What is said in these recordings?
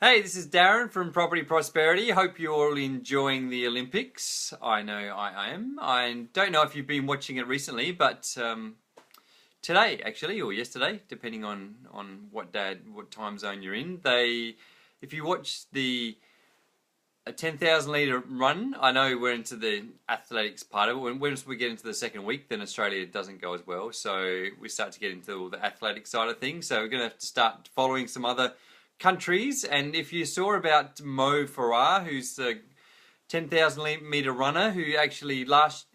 Hey, this is Darren from Property Prosperity. Hope you're all enjoying the Olympics. I know I am. I don't know if you've been watching it recently, but today, actually, or yesterday, depending on what time zone you're in, if you watch the a 10,000 litre run, I know we're into the athletics part of it. Once we get into the second week, then Australia doesn't go as well. So we start to get into all the athletic side of things. So we're going to have to start following some other countries. And if you saw about Mo Farah, who's the 10,000 metre runner, who actually last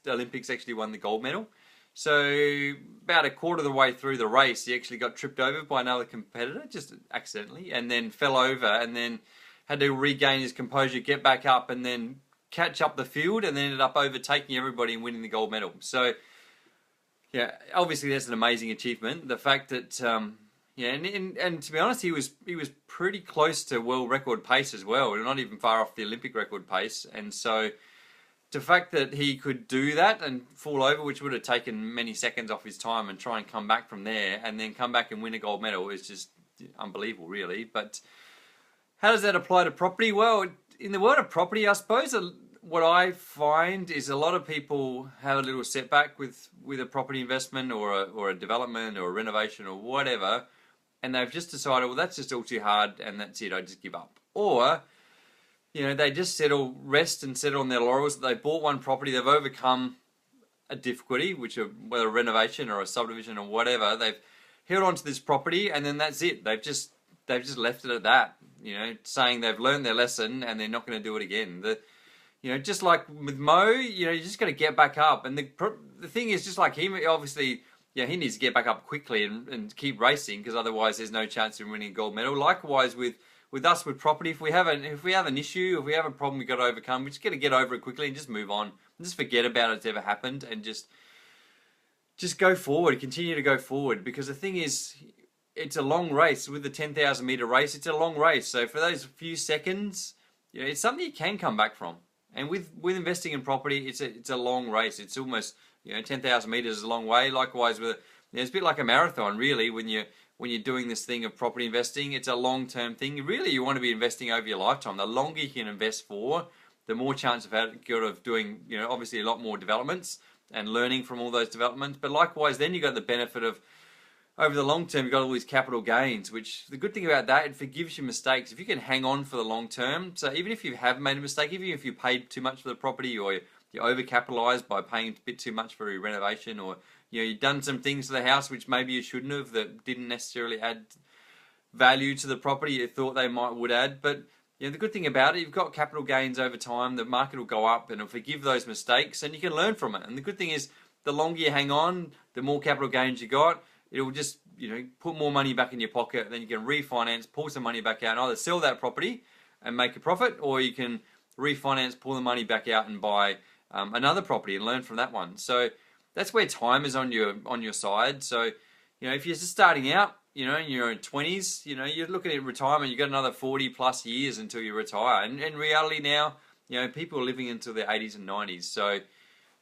Olympics actually won the gold medal. So about a quarter of the way through the race, he actually got tripped over by another competitor, just accidentally, and then fell over, and then had to regain his composure, get back up, and then catch up the field, and then ended up overtaking everybody and winning the gold medal. So, yeah, obviously that's an amazing achievement. The fact that, and to be honest, he was pretty close to world record pace as well, not even far off the Olympic record pace. And so, the fact that he could do that and fall over, which would have taken many seconds off his time, and try and come back from there, and then come back and win a gold medal is just unbelievable, really. But how does that apply to property? Well, in the world of property, I suppose what I find is a lot of people have a little setback with a property investment or a development or a renovation or whatever, and they've just decided, well, that's just all too hard, and that's it, I just give up. Or, they just rest and settle on their laurels. They bought one property, they've overcome a difficulty, whether a renovation or a subdivision or whatever, they've held on to this property, and then that's it. They've just left it at that, saying they've learned their lesson and they're not going to do it again. Just like with Mo, you just got to get back up. And the thing is, just like him, obviously, he needs to get back up quickly and keep racing, because otherwise there's no chance of winning a gold medal. Likewise with us with property, if we have an issue, if we have a problem we've got to overcome, we just got to get over it quickly and just move on and just forget about it's ever happened, and just go forward, continue to go forward. Because the thing is, it's a long race. With the 10,000 metre race, it's a long race. So for those few seconds, it's something you can come back from. And with investing in property, it's a long race. It's almost 10,000 metres is a long way. Likewise it's a bit like a marathon, really. When you're doing this thing of property investing, it's a long-term thing. Really, you want to be investing over your lifetime. The longer you can invest for, the more chance of doing obviously a lot more developments and learning from all those developments. But likewise, then you got the benefit of, over the long term, you've got all these capital gains, which the good thing about that, it forgives you mistakes. If you can hang on for the long term, so even if you have made a mistake, even if you paid too much for the property, or you're overcapitalized by paying a bit too much for your renovation, or you've done some things to the house which maybe you shouldn't have, that didn't necessarily add value to the would you thought they would add. But the good thing about it, you've got capital gains over time. The market will go up and it'll forgive those mistakes, and you can learn from it. And the good thing is, the longer you hang on, the more capital gains you got. It'll just, put more money back in your pocket, and then you can refinance, pull some money back out, and either sell that property and make a profit, or you can refinance, pull the money back out and buy another property and learn from that one. So that's where time is on your side. So, if you're just starting out, in your 20s, you're looking at retirement, you've got another 40 plus years until you retire. And in reality now, people are living until their 80s and 90s. So,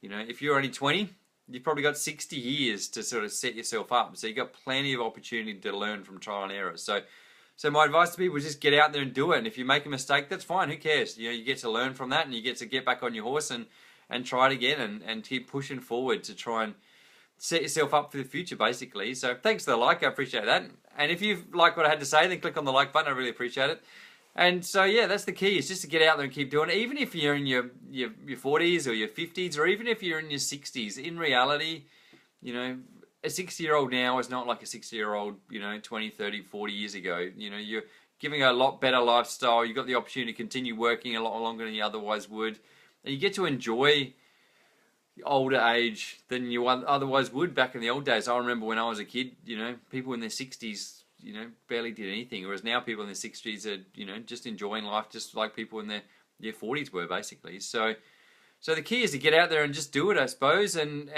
if you're only 20, you've probably got 60 years to sort of set yourself up. So you've got plenty of opportunity to learn from trial and error. So my advice to people is just get out there and do it. And if you make a mistake, that's fine. Who cares? You get to learn from that, and you get to get back on your horse and try it again, and keep pushing forward to try and set yourself up for the future, basically. So thanks for the like. I appreciate that. And if you like what I had to say, then click on the like button. I really appreciate it. And so, that's the key, is just to get out there and keep doing it. Even if you're in your 40s or your 50s, or even if you're in your 60s, in reality, a 60-year-old now is not like a 60-year-old, 20, 30, 40 years ago. You're giving a lot better lifestyle. You've got the opportunity to continue working a lot longer than you otherwise would. And you get to enjoy older age than you otherwise would back in the old days. I remember when I was a kid, people in their 60s, barely did anything. Whereas now people in their 60s are, just enjoying life, just like people in their 40s were, basically. So the key is to get out there and just do it, I suppose. And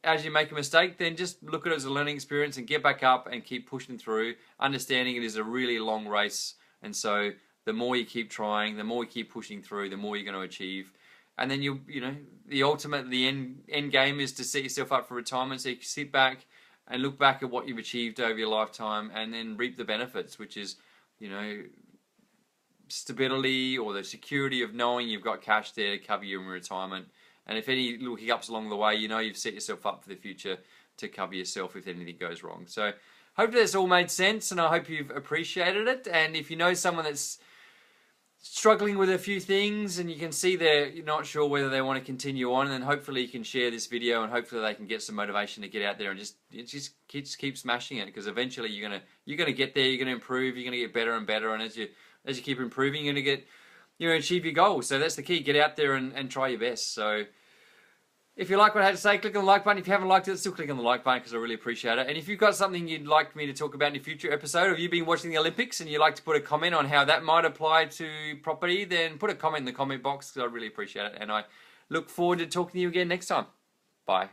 as you make a mistake, then just look at it as a learning experience and get back up and keep pushing through, understanding it is a really long race. And so the more you keep trying, the more you keep pushing through, the more you're going to achieve. And then the end game is to set yourself up for retirement. So you can sit back and look back at what you've achieved over your lifetime, and then reap the benefits, which is you know, stability or the security of knowing you've got cash there to cover you in retirement. And if any little hiccups along the way, you know you've set yourself up for the future to cover yourself if anything goes wrong. So hopefully that's all made sense, and I hope you've appreciated it. And if you know someone that's struggling with a few things and you can see you're not sure whether they want to continue on, then hopefully you can share this video and hopefully they can get some motivation to get out there and just keep smashing it, because eventually you're gonna get there, you're gonna improve, you're gonna get better and better, and as you keep improving, you're gonna achieve your goals. So that's the key. Get out there and try your best. So if you like what I had to say, click on the like button. If you haven't liked it, still click on the like button because I really appreciate it. And if you've got something you'd like me to talk about in a future episode, or you've been watching the Olympics and you'd like to put a comment on how that might apply to property, then put a comment in the comment box because I really appreciate it. And I look forward to talking to you again next time. Bye.